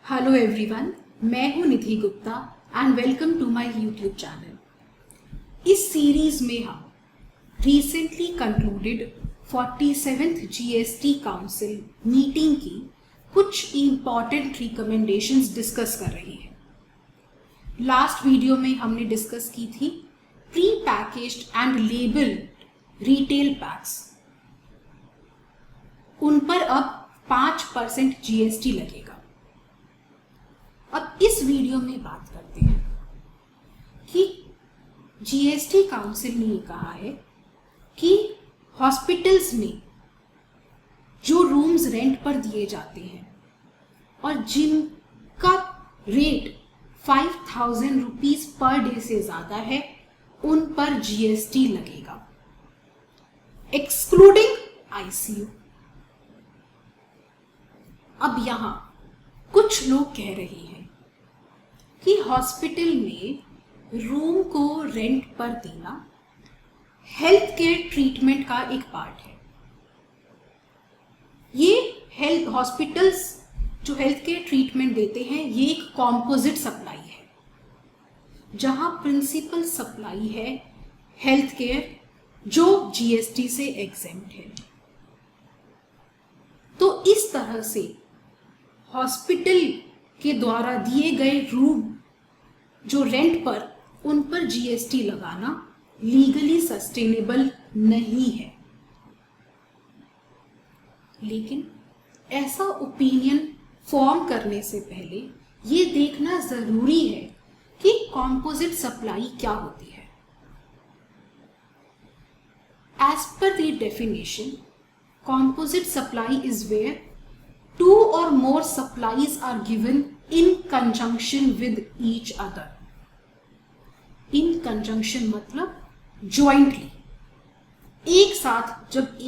Hello everyone, मैं हूं Nidhi Gupta and welcome to my YouTube channel. इस सीरीज में हम recently concluded 47th GST council meeting की कुछ इम्पॉर्टेंट रिकमेंडेशंस डिस्कस कर रहे हैं। लास्ट वीडियो में हमने डिस्कस की थी pre packaged and labelled retail PACS. उन पर अब 5% जीएसटी लगेगा। अब इस वीडियो में बात करते हैं कि जीएसटी काउंसिल ने ये कहा है कि हॉस्पिटल्स में जो रूम्स रेंट पर दिए जाते हैं और जिनका रेट 5,000 रुपीज पर डे से ज्यादा है, उन पर जीएसटी लगेगा, एक्सक्लूडिंग आईसीयू। अब यहां कुछ लोग कह रहे हैं कि हॉस्पिटल में रूम को रेंट पर देना हेल्थ केयर ट्रीटमेंट का एक पार्ट है। ये हॉस्पिटल्स जो हेल्थ केयर ट्रीटमेंट देते हैं, ये एक कॉम्पोजिट सप्लाई है, जहां प्रिंसिपल सप्लाई है हेल्थ केयर, जो जीएसटी से एग्जेम्प्ट है। तो इस तरह से हॉस्पिटल के द्वारा दिए गए रूम जो रेंट पर, उन पर जीएसटी लगाना लीगली सस्टेनेबल नहीं है। लेकिन ऐसा ओपिनियन फॉर्म करने से पहले ये देखना जरूरी है कि कॉम्पोजिट सप्लाई क्या होती है। As per the definition, composite supply is where two or more supplies are given in conjunction with each other. In conjunction मतलब jointly, एक साथ जब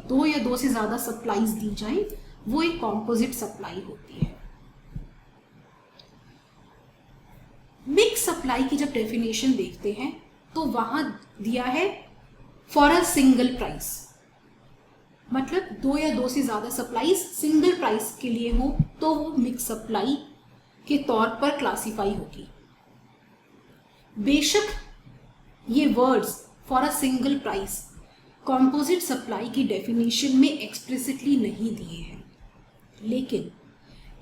दो या दो से ज्यादा सप्लाईज दी जाए, वो एक कॉम्पोजिट सप्लाई होती है। मिक्स सप्लाई की जब डेफिनेशन देखते हैं तो वहां दिया है फॉर अ सिंगल प्राइस, मतलब दो या दो से ज्यादा सप्लाईज सिंगल प्राइस के लिए हो तो वो मिक्स सप्लाई के तौर पर क्लासिफाई होगी। बेशक ये words for a single price composite supply की डेफिनेशन में एक्सप्लिसिटली नहीं दिए हैं, लेकिन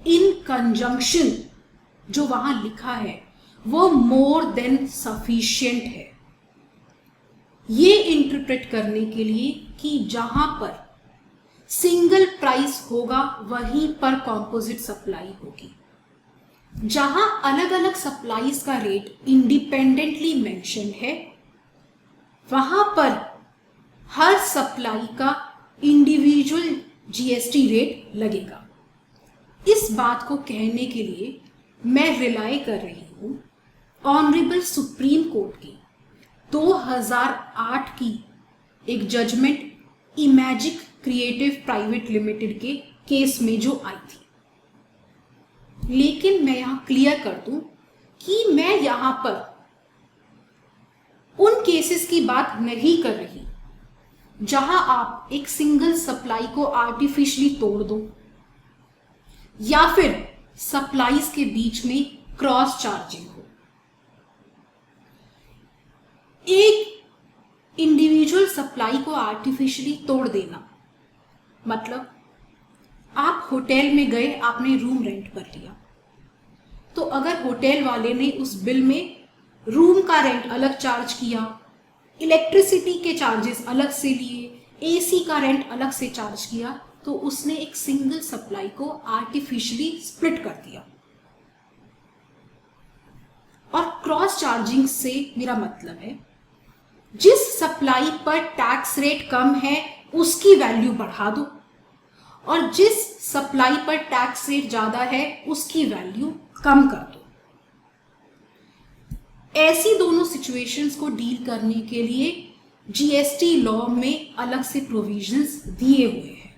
इन कंजंक्शन जो वहां लिखा है वो मोर देन सफिशिएंट है, ये इंटरप्रेट करने के लिए कि जहां पर सिंगल प्राइस होगा वहीं पर कॉम्पोजिट सप्लाई होगी। जहां अलग अलग सप्लाईज का रेट इंडिपेंडेंटली मेंशन है, वहां पर हर सप्लाई का इंडिविजुअल जीएसटी रेट लगेगा। इस बात को कहने के लिए मैं रिलाई कर रही हूं ऑनरेबल सुप्रीम कोर्ट की 2008 की एक जजमेंट इमेजिक क्रिएटिव प्राइवेट लिमिटेड के केस में जो आई थी। लेकिन मैं यहां क्लियर कर दूं कि मैं यहां पर उन केसेस की बात नहीं कर रही जहां आप एक सिंगल सप्लाई को आर्टिफिशियली तोड़ दो या फिर सप्लाईज के बीच में क्रॉस चार्जिंग हो। एक इंडिविजुअल सप्लाई को आर्टिफिशियली तोड़ देना मतलब आप होटल में गए, आपने रूम रेंट पर लिया, तो अगर होटल वाले ने उस बिल में रूम का रेंट अलग चार्ज किया, इलेक्ट्रिसिटी के चार्जेस अलग से लिए, एसी का रेंट अलग से चार्ज किया, तो उसने एक सिंगल सप्लाई को आर्टिफिशियली स्प्लिट कर दिया। और क्रॉस चार्जिंग से मेरा मतलब है जिस सप्लाई पर टैक्स रेट कम है उसकी वैल्यू बढ़ा दो, और जिस सप्लाई पर टैक्स रेट ज्यादा है उसकी वैल्यू कम कर दो। ऐसी दोनों सिचुएशंस को डील करने के लिए जीएसटी लॉ में अलग से प्रोविजंस दिए हुए हैं।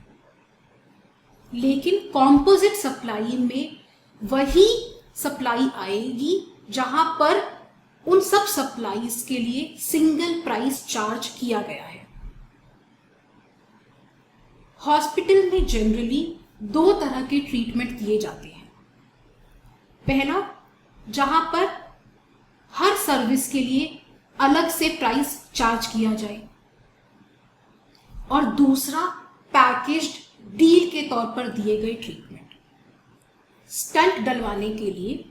लेकिन कॉम्पोजिट सप्लाई में वही सप्लाई आएगी जहां पर उन सब सप्लाईज के लिए सिंगल प्राइस चार्ज किया गया है। हॉस्पिटल में जनरली दो तरह के ट्रीटमेंट दिए जाते हैं। पहला, जहां पर हर सर्विस के लिए अलग से प्राइस चार्ज किया जाए, और दूसरा पैकेज्ड डील के तौर पर दिए गए ट्रीटमेंट। स्टंट डलवाने के लिए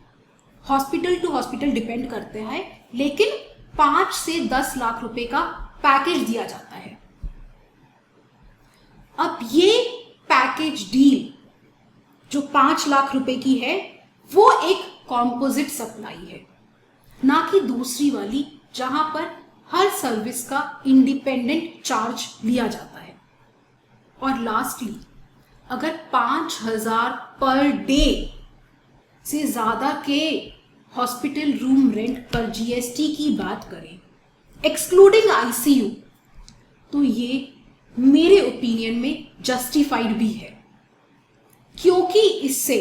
हॉस्पिटल टू हॉस्पिटल डिपेंड करता है, लेकिन 5 से 10 लाख रुपए का पैकेज दिया जाता है। अब ये पैकेज डील जो 5 लाख रुपए की है, वो एक कॉम्पोजिट सप्लाई है, ना कि दूसरी वाली जहां पर हर सर्विस का इंडिपेंडेंट चार्ज लिया जाता है। और लास्टली, अगर 5,000 पर डे से ज्यादा के हॉस्पिटल रूम रेंट पर जीएसटी की बात करें, एक्सक्लूडिंग आईसीयू, तो ये मेरे ओपिनियन में जस्टिफाइड भी है, क्योंकि इससे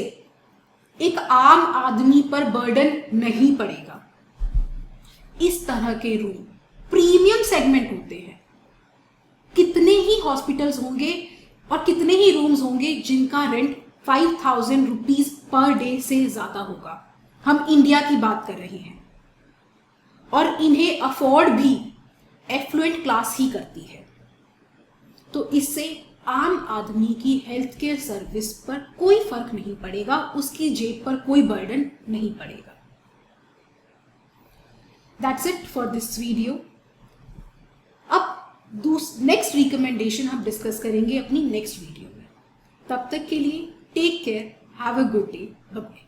एक आम आदमी पर बर्डन नहीं पड़ेगा। इस तरह के रूम प्रीमियम सेगमेंट होते हैं। कितने ही हॉस्पिटल्स होंगे और कितने ही रूम्स होंगे जिनका रेंट 5,000 रुपीज पर डे से ज्यादा होगा। हम इंडिया की बात कर रहे हैं, और इन्हें अफोर्ड भी एफ्लुएंट क्लास ही करती है। तो इससे आम आदमी की हेल्थ केयर सर्विस पर कोई फर्क नहीं पड़ेगा, उसकी जेब पर कोई बर्डन नहीं पड़ेगा। That's it for this video. अब नेक्स्ट रिकमेंडेशन हम डिस्कस करेंगे अपनी नेक्स्ट वीडियो में। तब तक के लिए take care, have a good day, bye bye.